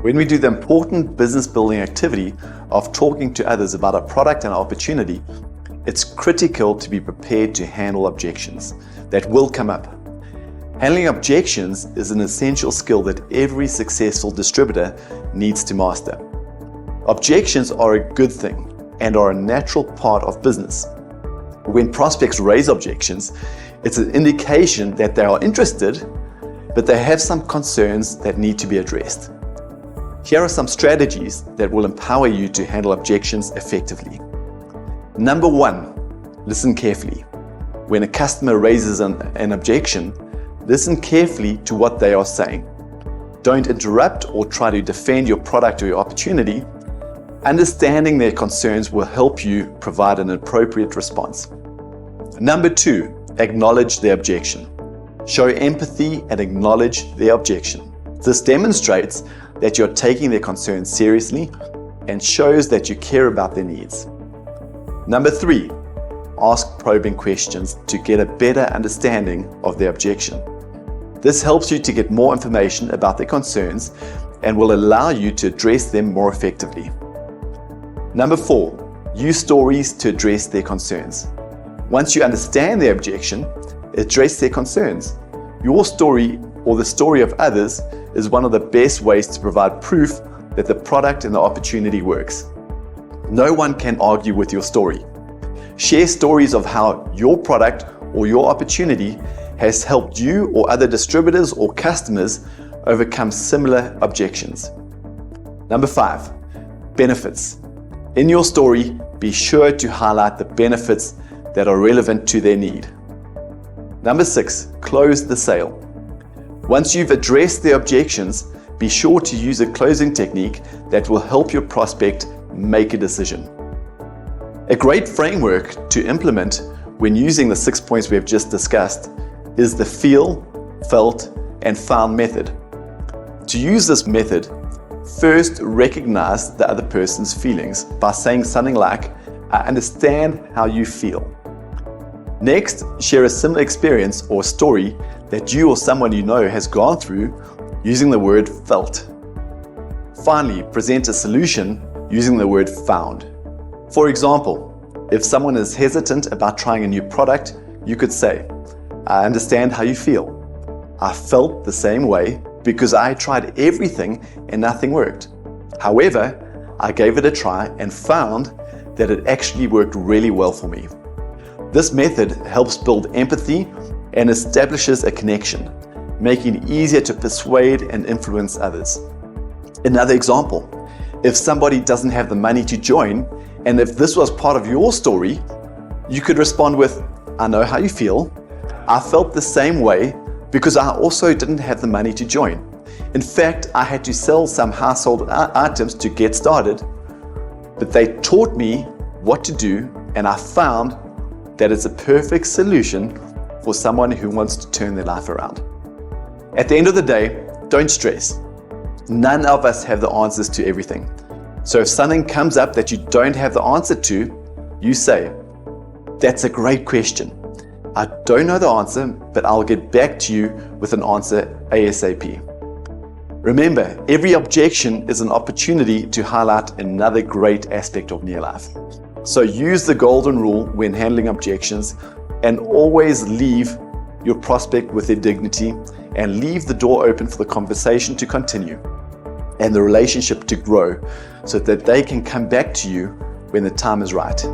When we do the important business building activity of talking to others about a product and opportunity, it's critical to be prepared to handle objections that will come up. Handling objections is an essential skill that every successful distributor needs to master. Objections are a good thing and are a natural part of business. When prospects raise objections, it's an indication that they are interested, but they have some concerns that need to be addressed. Here are some strategies that will empower you to handle objections effectively. Number 1, listen carefully. When a customer raises an objection, listen carefully to what they are saying. Don't interrupt or try to defend your product or your opportunity. Understanding their concerns will help you provide an appropriate response. Number 2, acknowledge the objection. Show empathy and acknowledge their objection. This demonstrates that you're taking their concerns seriously and shows that you care about their needs. Number 3, ask probing questions to get a better understanding of their objection. This helps you to get more information about their concerns and will allow you to address them more effectively. Number 4, use stories to address their concerns. Once you understand their objection, address their concerns. Your story or the story of others is one of the best ways to provide proof that the product and the opportunity works. No one can argue with your story. Share stories of how your product or your opportunity has helped you or other distributors or customers overcome similar objections. Number 5, benefits. In your story, be sure to highlight the benefits that are relevant to their need. Number 6, close the sale. Once you've addressed the objections, be sure to use a closing technique that will help your prospect make a decision. A great framework to implement when using the 6 points we have just discussed is the feel, felt, and found method. To use this method, first recognize the other person's feelings by saying something like, "I understand how you feel." Next, share a similar experience or story that you or someone you know has gone through using the word felt. Finally, present a solution using the word found. For example, if someone is hesitant about trying a new product, you could say, "I understand how you feel. I felt the same way because I tried everything and nothing worked. However, I gave it a try and found that it actually worked really well for me." This method helps build empathy and establishes a connection, making it easier to persuade and influence others. Another example, if somebody doesn't have the money to join, and if this was part of your story, you could respond with, "I know how you feel. I felt the same way because I also didn't have the money to join. In fact, I had to sell some household items to get started, but they taught me what to do and I found that it's a perfect solution for someone who wants to turn their life around." At the end of the day, don't stress. None of us have the answers to everything. So if something comes up that you don't have the answer to, you say, "That's a great question. I don't know the answer, but I'll get back to you with an answer ASAP." Remember, every objection is an opportunity to highlight another great aspect of near life. So use the golden rule when handling objections and always leave your prospect with their dignity and leave the door open for the conversation to continue and the relationship to grow so that they can come back to you when the time is right.